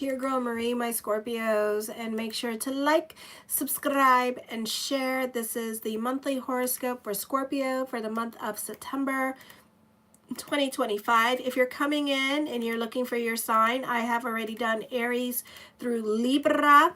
Your girl Marie, my Scorpios, and make sure to like, subscribe, and share. This is the monthly horoscope for Scorpio for the month of September 2025. If you're coming in and you're looking for your sign, I have already done Aries through Libra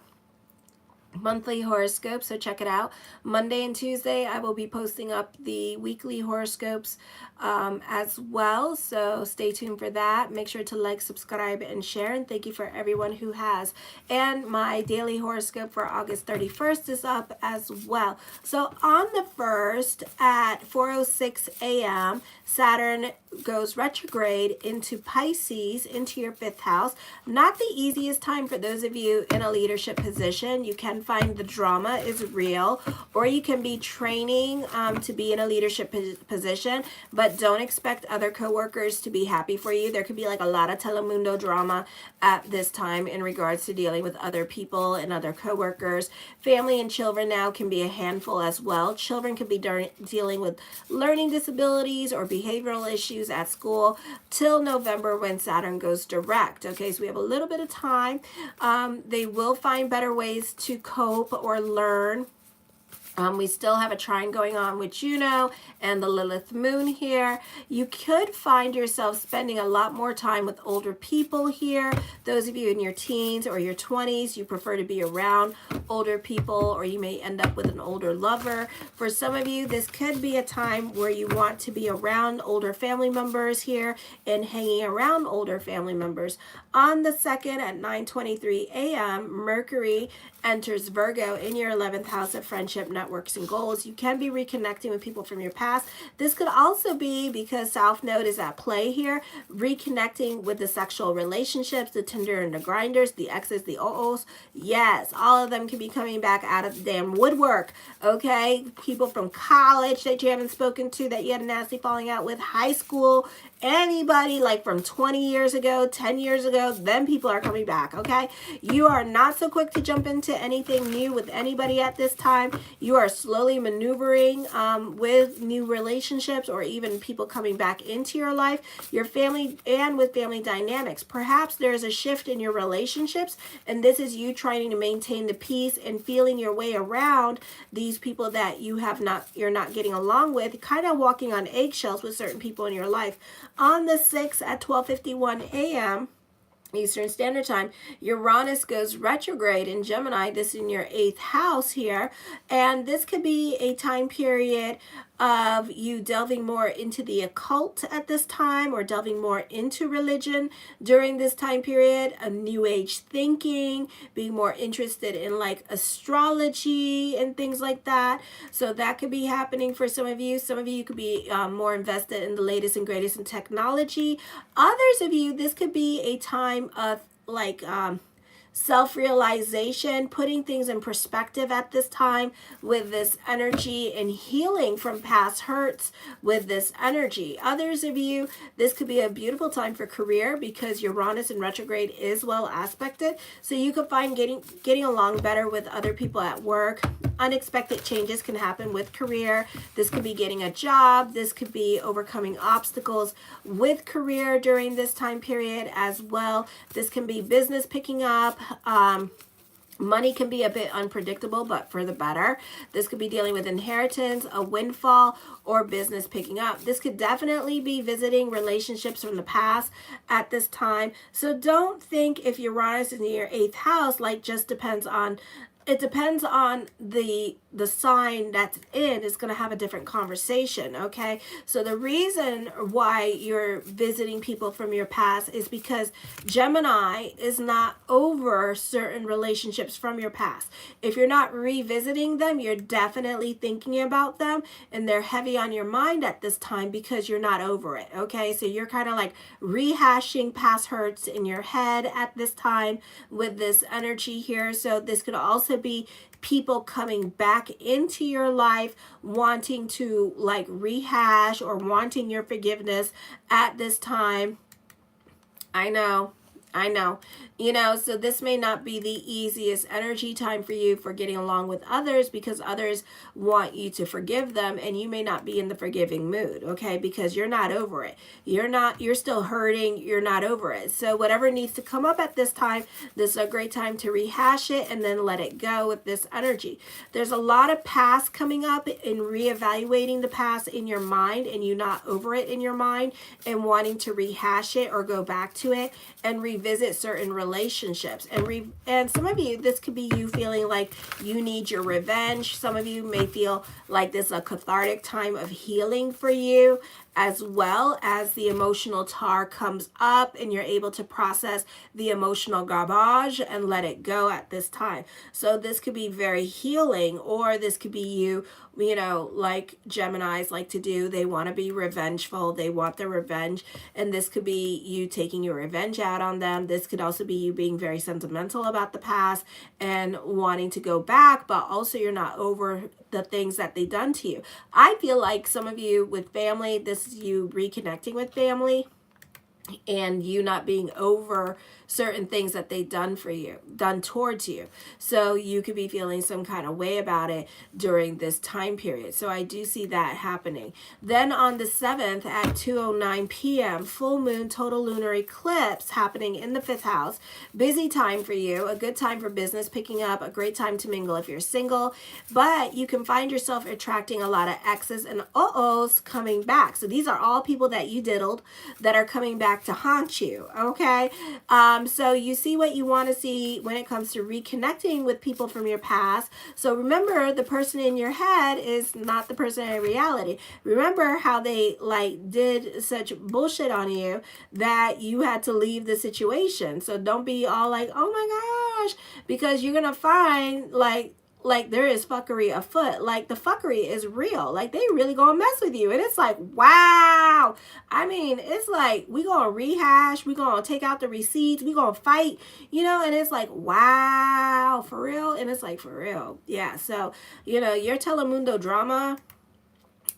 monthly horoscope, so check it out. Monday and Tuesday I will be posting up the weekly horoscopes as well, so stay tuned for that. Make sure to like, subscribe, and share, and thank you for everyone who has. And my daily horoscope for August 31st is up as well. So on the 1st at 4:06 a.m. Saturn goes retrograde into Pisces, into your 5th house. Not the easiest time for those of you in a leadership position. You can find the drama is real, or you can be training to be in a leadership position, but don't expect other coworkers to be happy for you. There could be like a lot of Telemundo drama at this time in regards to dealing with other people and other coworkers. Family and children now can be a handful as well. Children could be dealing with learning disabilities or behavioral issues at school till November when Saturn goes direct. Okay, so we have a little bit of time. They will find better ways to cope or learn. We still have a trine going on with Juno and the Lilith moon here. You could find yourself spending a lot more time with older people here. Those of you in your teens or your 20s, you prefer to be around older people, or you may end up with an older lover. For some of you, this could be a time where you want to be around older family members here and hanging around older family members. On the 2nd at 9:23 a.m., Mercury enters Virgo in your 11th house of friendship, networks, and goals. You can be reconnecting with people from your past. This could also be, because South Node is at play here, reconnecting with the sexual relationships, the Tinder and the grinders, the exes, the OOs. Yes, all of them can be coming back out of the damn woodwork, okay? People from college that you haven't spoken to, that you had a nasty falling out with, high school, anybody like from 20 years ago, 10 years ago, then people are coming back, okay? You are not so quick to jump into anything new with anybody at this time. You are slowly maneuvering with new relationships, or even people coming back into your life, your family, and with family dynamics. Perhaps there is a shift in your relationships, and this is you trying to maintain the peace and feeling your way around these people that you're not getting along with, kind of walking on eggshells with certain people in your life. On the 6th at 12:51 a.m. Eastern Standard Time, Uranus goes retrograde in Gemini. This is in your 8th house here, and this could be a time period of you delving more into the occult at this time, or delving more into religion during this time period, a new age thinking, being more interested in like astrology and things like that. So that could be happening for some of you. Some of you could be more invested in the latest and greatest in technology. Others of you, this could be a time of like self-realization, putting things in perspective at this time with this energy, and healing from past hurts with this energy. Others of you, this could be a beautiful time for career, because Uranus in retrograde is well aspected, so you could find getting along better with other people at work. Unexpected changes can happen with career. This could be getting a job. This could be overcoming obstacles with career during this time period as well. This can be business picking up. Money can be a bit unpredictable, but for the better. This could be dealing with inheritance, a windfall, or business picking up. This could definitely be visiting relationships from the past at this time. So don't think if Uranus is in your 8th house, like just depends on, it depends on the sign that's in is going to have a different conversation, okay? So the reason why you're visiting people from your past is because Gemini is not over certain relationships from your past. If you're not revisiting them, you're definitely thinking about them, and they're heavy on your mind at this time because you're not over it, okay? So you're kind of like rehashing past hurts in your head at this time with this energy here. So this could also be people coming back into your life wanting to like rehash or wanting your forgiveness at this time. I know I know. You know, so this may not be the easiest energy time for you for getting along with others, because others want you to forgive them and you may not be in the forgiving mood, okay? Because you're not over it. You're still hurting. You're not over it. So whatever needs to come up at this time, this is a great time to rehash it and then let it go with this energy. There's a lot of past coming up and reevaluating the past in your mind, and you not over it in your mind and wanting to rehash it or go back to it and revisit certain relationships. And some of you, this could be you feeling like you need your revenge. Some of you may feel like this is a cathartic time of healing for you, as well as the emotional tar comes up and you're able to process the emotional garbage and let it go at this time. So this could be very healing, or this could be you, you know, like Geminis like to do. They want to be revengeful. They want their revenge. And this could be you taking your revenge out on them. This could also be you being very sentimental about the past and wanting to go back, but also you're not over the things that they done to you. I feel like some of you with family, this is you reconnecting with family and you not being over certain things that they done for you, done towards you. So you could be feeling some kind of way about it during this time period. So I do see that happening. Then on the 7th at 2:09 p.m., full moon total lunar eclipse happening in the 5th house. Busy time for you, a good time for business picking up, a great time to mingle if you're single, but you can find yourself attracting a lot of exes and uh-ohs coming back. So these are all people that you diddled that are coming back to haunt you, okay? So you see what you want to see when it comes to reconnecting with people from your past. So remember, the person in your head is not the person in reality. Remember how they like did such bullshit on you that you had to leave the situation. So don't be all like, oh my gosh, because you're going to find like there is fuckery afoot. Like the fuckery is real. Like they really gonna mess with you. And it's like, wow. I mean, it's like we gonna rehash. We gonna take out the receipts. We gonna fight, you know, and it's like, wow, for real. And it's like, for real. Yeah. So, you know, your Telemundo drama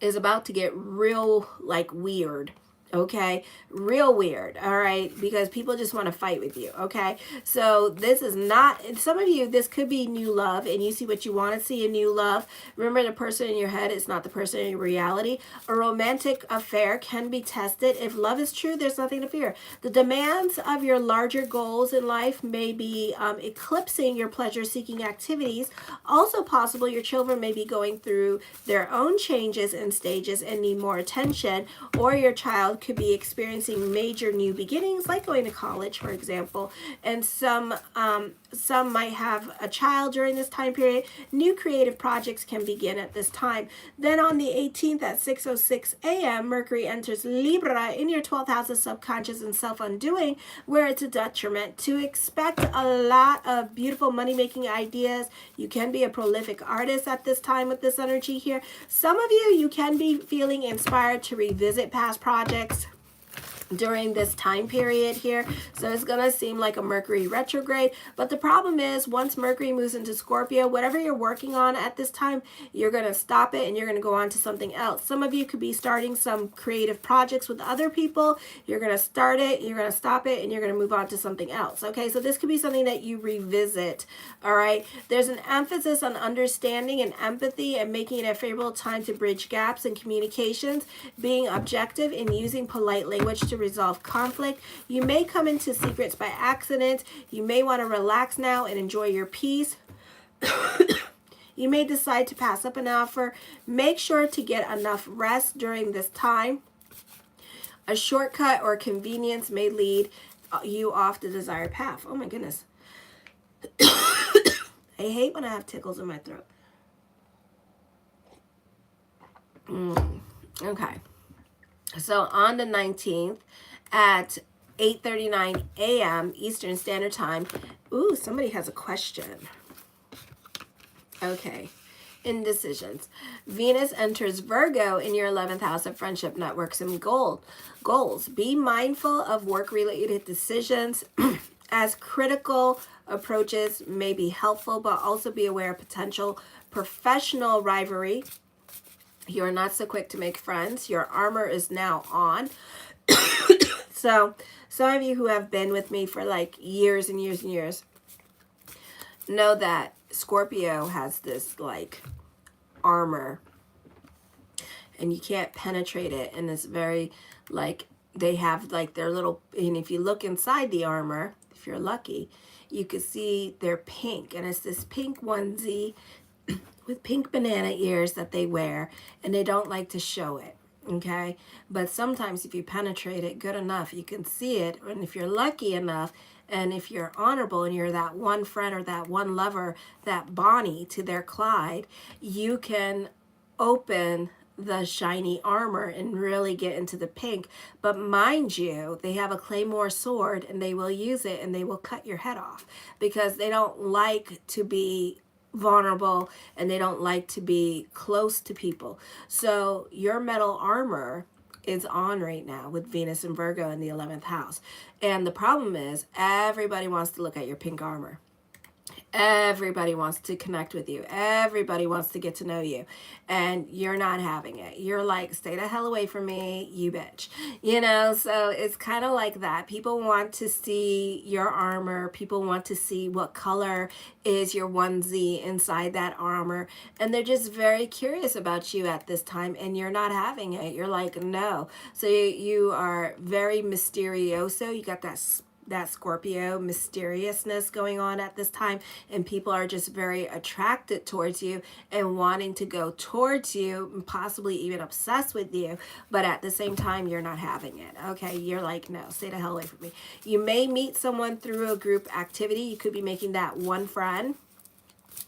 is about to get real like weird. Okay, real weird. All right, because people just want to fight with you. Okay, so this is not, some of you, this could be new love and you see what you want to see in new love. Remember, the person in your head is not the person in reality. A romantic affair can be tested. If love is true, there's nothing to fear. The demands of your larger goals in life may be eclipsing your pleasure-seeking activities. Also possible, your children may be going through their own changes and stages and need more attention, or your child could be experiencing major new beginnings, like going to college, for example. And some might have a child during this time period. New creative projects can begin at this time. Then on the 18th at 6:06 a.m., Mercury enters Libra in your 12th house of subconscious and self-undoing, where it's a detriment. To expect a lot of beautiful money-making ideas. You can be a prolific artist at this time with this energy here. Some of you can be feeling inspired to revisit past projects during this time period here. So it's going to seem like a Mercury retrograde. But the problem is, once Mercury moves into Scorpio, whatever you're working on at this time, you're going to stop it and you're going to go on to something else. Some of you could be starting some creative projects with other people. You're going to start it, you're going to stop it, and you're going to move on to something else. Okay, so this could be something that you revisit. All right, there's an emphasis on understanding and empathy and making it a favorable time to bridge gaps in communications, being objective and using polite language to resolve conflict. You may come into secrets by accident. You may want to relax now and enjoy your peace. You may decide to pass up an offer. Make sure to get enough rest during this time. A shortcut or convenience may lead you off the desired path. Oh my goodness. I hate when I have tickles in my throat. Okay. So on the 19th at 8:39 a.m. Eastern Standard Time. Ooh, somebody has a question. Okay. Indecisions. Venus enters Virgo in your 11th house of friendship, networks, and goals. Be mindful of work-related decisions as critical approaches may be helpful, but also be aware of potential professional rivalry. You are not so quick to make friends. Your armor is now on. So some of you who have been with me for like years and years and years know that Scorpio has this like armor, and you can't penetrate it, and it's very like they have like their little, and if you look inside the armor, if you're lucky, you could see they're pink, and it's this pink onesie with pink banana ears that they wear, and they don't like to show it. Okay, but sometimes if you penetrate it good enough, you can see it, and if you're lucky enough, and if you're honorable and you're that one friend or that one lover, that Bonnie to their Clyde, you can open the shiny armor and really get into the pink. But mind you, they have a claymore sword, and they will use it, and they will cut your head off because they don't like to be vulnerable, and they don't like to be close to people. So your metal armor is on right now with Venus and Virgo in the 11th house. And the problem is everybody wants to look at your pink armor. Everybody wants to connect with you. Everybody wants to get to know you. And you're not having it. You're like, stay the hell away from me, you bitch. You know, so it's kind of like that. People want to see your armor. People want to see what color is your onesie inside that armor. And they're just very curious about you at this time, and you're not having it. You're like, no. So you are very mysterioso. You got that Scorpio mysteriousness going on at this time, and people are just very attracted towards you and wanting to go towards you and possibly even obsessed with you, but at the same time you're not having it. Okay, you're like, no, stay the hell away from me. You may meet someone through a group activity. You could be making that one friend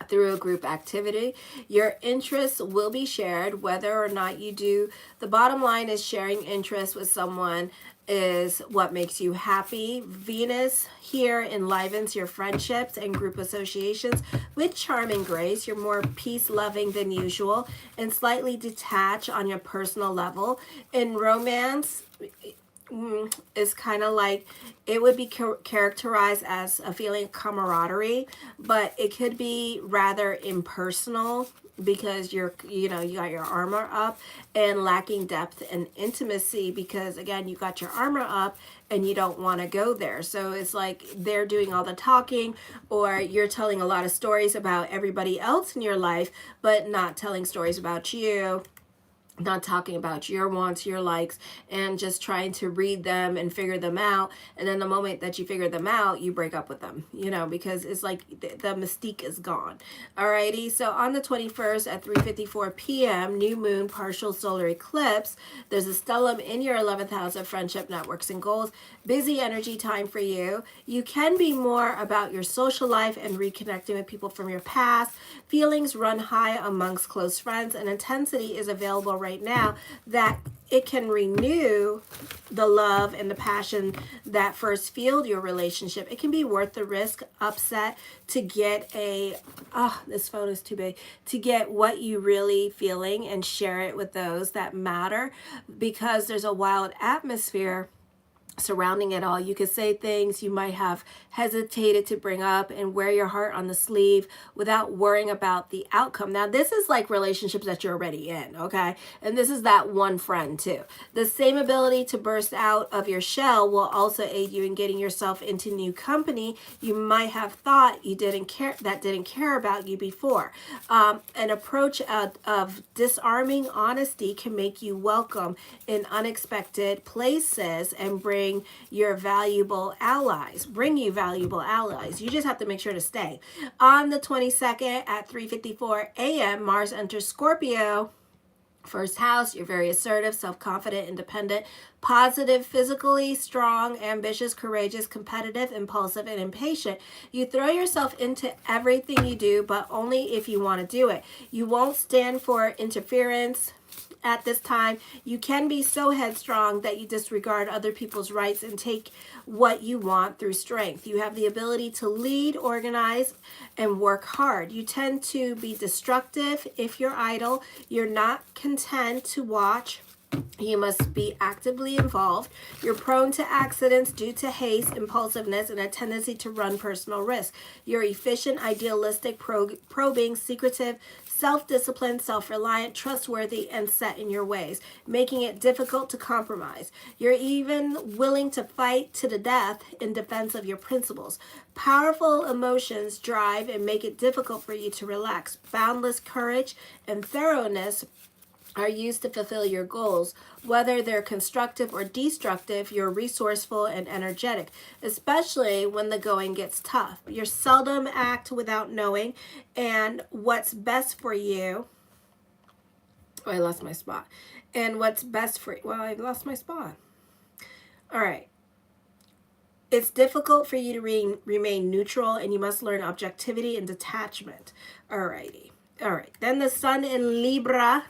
through a group activity. Your interests will be shared whether or not you do. The bottom line is sharing interests with someone is what makes you happy. Venus here enlivens your friendships and group associations with charm and grace. You're more peace-loving than usual and slightly detached on your personal level. In romance, is kind of like, it would be characterized as a feeling of camaraderie, but it could be rather impersonal because you got your armor up, and lacking depth and intimacy because again, you got your armor up and you don't want to go there. So it's like they're doing all the talking, or you're telling a lot of stories about everybody else in your life, but not telling stories about you. Not talking about your wants, your likes, and just trying to read them and figure them out. And then the moment that you figure them out, you break up with them, because it's like the mystique is gone. Alrighty, so on the 21st at 3:54 p.m., new moon, partial solar eclipse. There's a stellium in your 11th house of friendship, networks, and goals. Busy energy time for you. You can be more about your social life and reconnecting with people from your past. Feelings run high amongst close friends, and intensity is available right now that it can renew the love and the passion that first fueled your relationship. It can be worth the risk, upset to get this phone is too big, to get what you really feeling and share it with those that matter, because there's a wild atmosphere surrounding it all. You could say things you might have hesitated to bring up and wear your heart on the sleeve without worrying about the outcome. Now, this is like relationships that you're already in, okay? And this is that one friend too. The same ability to burst out of your shell will also aid you in getting yourself into new company you might have thought you didn't care about you before. An approach of disarming honesty can make you welcome in unexpected places and bring you valuable allies. You just have to make sure to stay. On the 22nd at 3:54 a.m., Mars enters Scorpio. First house, you're very assertive, self-confident, independent, positive, physically strong, ambitious, courageous, competitive, impulsive, and impatient. You throw yourself into everything you do, but only if you want to do it. You won't stand for interference. At this time, you can be so headstrong that you disregard other people's rights and take what you want through strength. You have the ability to lead, organize, and work hard. You tend to be destructive if you're idle. You're not content to watch You must be actively involved. You're prone to accidents due to haste, impulsiveness, and a tendency to run personal risk. You're efficient, idealistic, probing, secretive, self-disciplined, self-reliant, trustworthy, and set in your ways, making it difficult to compromise. You're even willing to fight to the death in defense of your principles. Powerful emotions drive and make it difficult for you to relax. Boundless courage and thoroughness are used to fulfill your goals. Whether they're constructive or destructive, you're resourceful and energetic, especially when the going gets tough. You seldom act without knowing and what's best for you. Oh, I lost my spot. And what's best for you. Well, I lost my spot. All right. It's difficult for you to remain neutral, and you must learn objectivity and detachment. All righty. All right, then the sun in Libra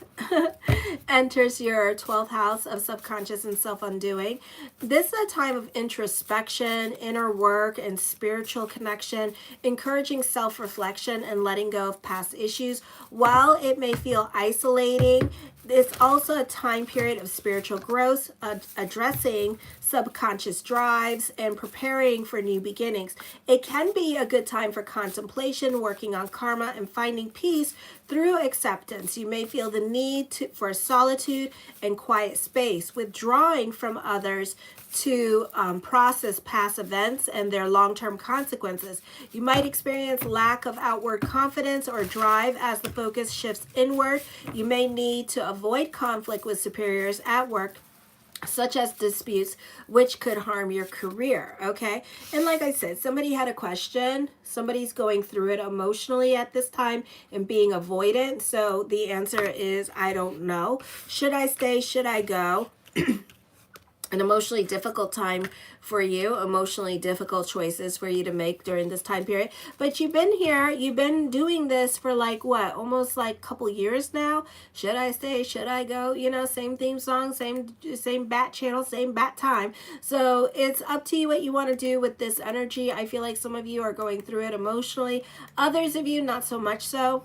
enters your 12th house of subconscious and self-undoing. This is a time of introspection, inner work, and spiritual connection, encouraging self-reflection and letting go of past issues. While it may feel isolating, it's also a time period of spiritual growth, addressing subconscious drives, and preparing for new beginnings. It can be a good time for contemplation, working on karma, and finding peace through acceptance. You may feel the need for solitude and quiet space, withdrawing from others to process past events and their long-term consequences. You might experience lack of outward confidence or drive as the focus shifts inward. You may need to avoid conflict with superiors at work, such as disputes, which could harm your career, okay? And like I said, somebody had a question. Somebody's going through it emotionally at this time and being avoidant. So the answer is, I don't know. Should I stay? Should I go? An emotionally difficult time for you, emotionally difficult choices for you to make during this time period. But you've been here, you've been doing this for like what, almost like a couple years now. Should I stay? Should I go? You know, same theme song, same bat channel, same bat time. So it's up to you what you want to do with this energy. I feel like some of you are going through it emotionally. Others of you, not so much so.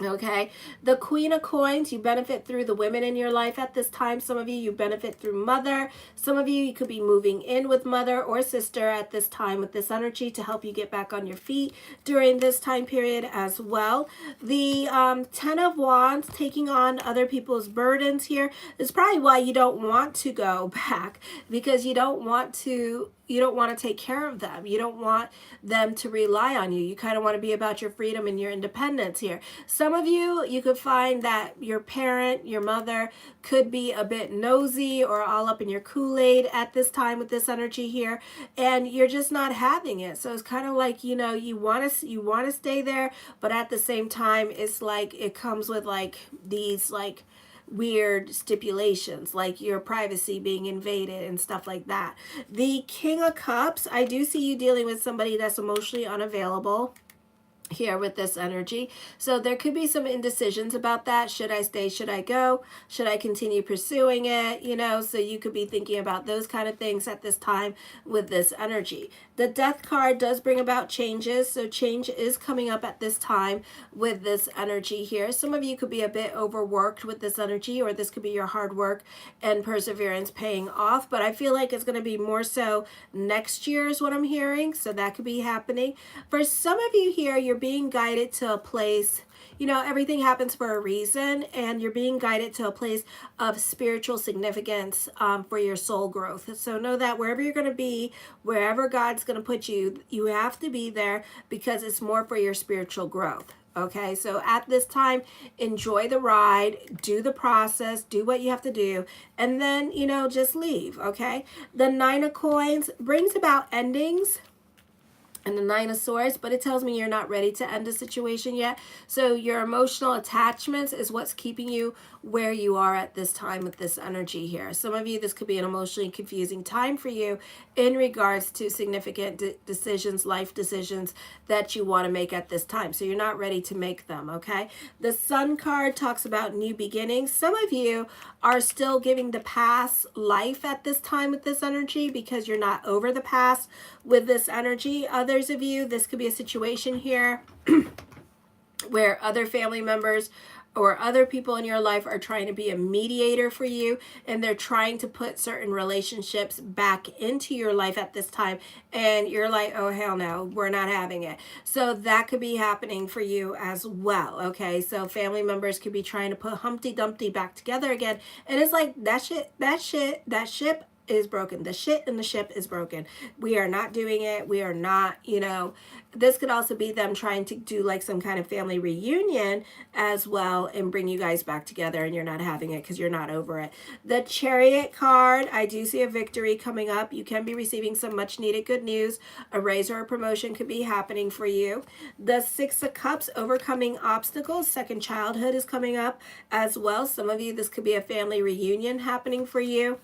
Okay, the Queen of Coins, you benefit through the women in your life at this time. Some of you benefit through mother. Some of you could be moving in with mother or sister at this time with this energy to help you get back on your feet during this time period as well. The Ten of Wands, taking on other people's burdens here, is probably why you don't want to go back, because you don't want to take care of them. You don't want them to rely on you. You kind of want to be about your freedom and your independence here. Some of you, you could find that your parent, your mother, could be a bit nosy or all up in your Kool-Aid at this time with this energy here, and you're just not having it. So it's kind of like, you know, you want to stay there, but at the same time, it's like it comes with like these like weird stipulations, like your privacy being invaded and stuff like that. The King of Cups, I do see you dealing with somebody that's emotionally unavailable here with this energy. So there could be some indecisions about that. Should I stay? Should I go? Should I continue pursuing it? You know, so you could be thinking about those kind of things at this time with this energy. The Death card does bring about changes. So change is coming up at this time with this energy here. Some of you could be a bit overworked with this energy, or this could be your hard work and perseverance paying off. But I feel like it's going to be more so next year is what I'm hearing. So that could be happening. For some of you here, you're being guided to a place, you know, everything happens for a reason, and you're being guided to a place of spiritual significance for your soul growth. So know that wherever you're going to be, wherever God's going to put you, you have to be there because it's more for your spiritual growth. Okay, so at this time, enjoy the ride, do the process, do what you have to do, and then, you know, just leave. Okay, the Nine of Coins brings about endings and the Nine of Swords, but it tells me you're not ready to end a situation yet. So your emotional attachments is what's keeping you where you are at this time with this energy here. Some of you, this could be an emotionally confusing time for you in regards to significant decisions, life decisions that you want to make at this time. So you're not ready to make them, okay? The Sun card talks about new beginnings. Some of you are still giving the past life at this time with this energy because you're not over the past with this energy. Others of you, this could be a situation here where other family members or other people in your life are trying to be a mediator for you, and they're trying to put certain relationships back into your life at this time, and you're like, oh hell no, we're not having it. So that could be happening for you as well. Okay, so family members could be trying to put Humpty Dumpty back together again, and it's like that ship is broken. The shit in the ship is broken. We are not doing it. We are not, this could also be them trying to do like some kind of family reunion as well and bring you guys back together, and you're not having it because you're not over it. The Chariot card, I do see a victory coming up. You can be receiving some much needed good news. A raise or a promotion could be happening for you. The Six of Cups, overcoming obstacles. Second childhood is coming up as well. Some of you, this could be a family reunion happening for you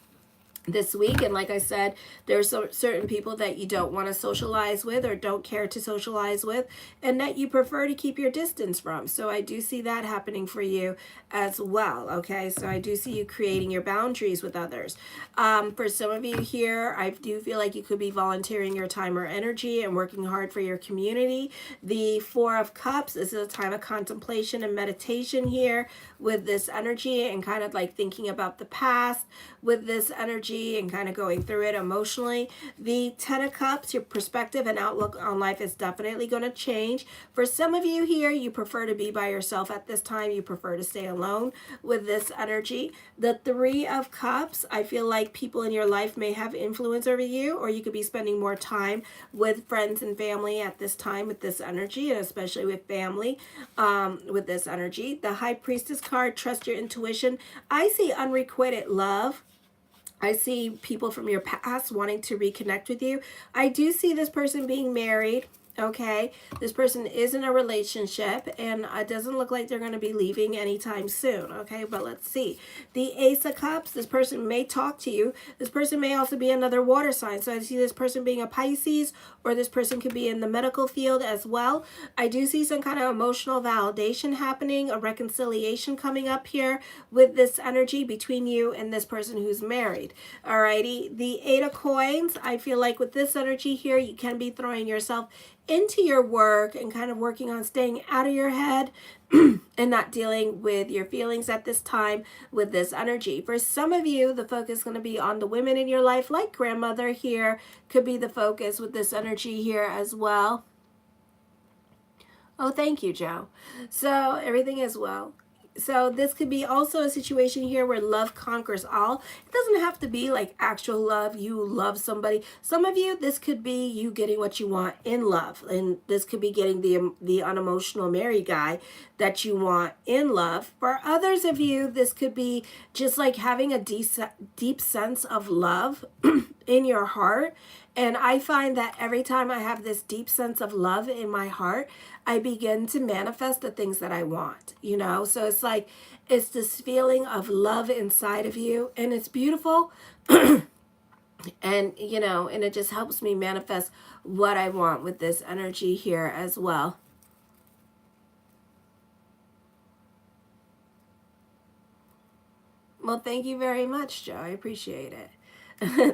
this week. And like I said, there's certain people that you don't want to socialize with or don't care to socialize with, and that you prefer to keep your distance from. So I do see that happening for you as well. Okay, so I do see you creating your boundaries with others. For some of you here, I do feel like you could be volunteering your time or energy and working hard for your community. The Four of Cups, this is a time of contemplation and meditation here with this energy, and kind of like thinking about the past with this energy and kind of going through it emotionally. The Ten of Cups, your perspective and outlook on life is definitely going to change. For some of you here, you prefer to be by yourself at this time. You prefer to stay alone with this energy. The Three of Cups, I feel like people in your life may have influence over you, or you could be spending more time with friends and family at this time with this energy, and especially with family with this energy. The High Priestess card, trust your intuition. I see unrequited love. I see people from your past wanting to reconnect with you. I do see this person being married. Okay, this person is in a relationship, and it doesn't look like they're going to be leaving anytime soon. Okay, but let's see. The Ace of Cups, this person may talk to you. This person may also be another water sign. So I see this person being a Pisces, or this person could be in the medical field as well. I do see some kind of emotional validation happening, a reconciliation coming up here with this energy between you and this person who's married. Alrighty, the Eight of Coins, I feel like with this energy here, you can be throwing yourself into your work and kind of working on staying out of your head and not dealing with your feelings at this time with this energy. For some of you, the focus is going to be on the women in your life, like grandmother here could be the focus with this energy here as well. Oh, thank you, Joe. So everything is well. So this could be also a situation here where love conquers all. It doesn't have to be like actual love. You love somebody. Some of you, this could be you getting what you want in love. And this could be getting the unemotional married guy that you want in love. For others of you, this could be just like having a deep sense of love in your heart. And I find that every time I have this deep sense of love in my heart, I begin to manifest the things that I want, So it's like, it's this feeling of love inside of you, and it's beautiful. And, and it just helps me manifest what I want with this energy here as well. Well, thank you very much, Joe. I appreciate it.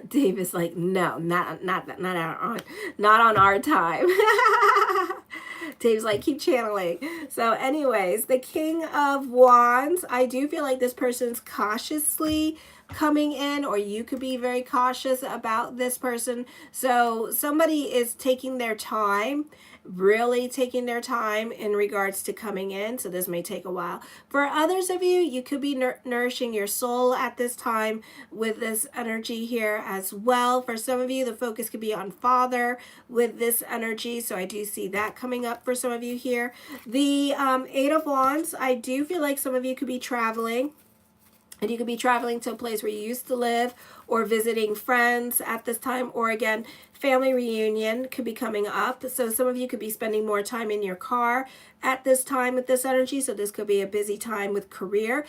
Dave is like, no, not on our time. Dave's like, keep channeling. So anyways, the King of Wands, I do feel like this person's cautiously coming in, or you could be very cautious about this person. So somebody is taking their time, really taking their time in regards to coming in. So this may take a while. For others of you, you could be nourishing your soul at this time with this energy here as well. For some of you, the focus could be on father with this energy. So I do see that coming up for some of you here. The Eight of Wands, I do feel like some of you could be traveling. And you could be traveling to a place where you used to live, or visiting friends at this time, or again, family reunion could be coming up. So some of you could be spending more time in your car at this time with this energy. So this could be a busy time with career.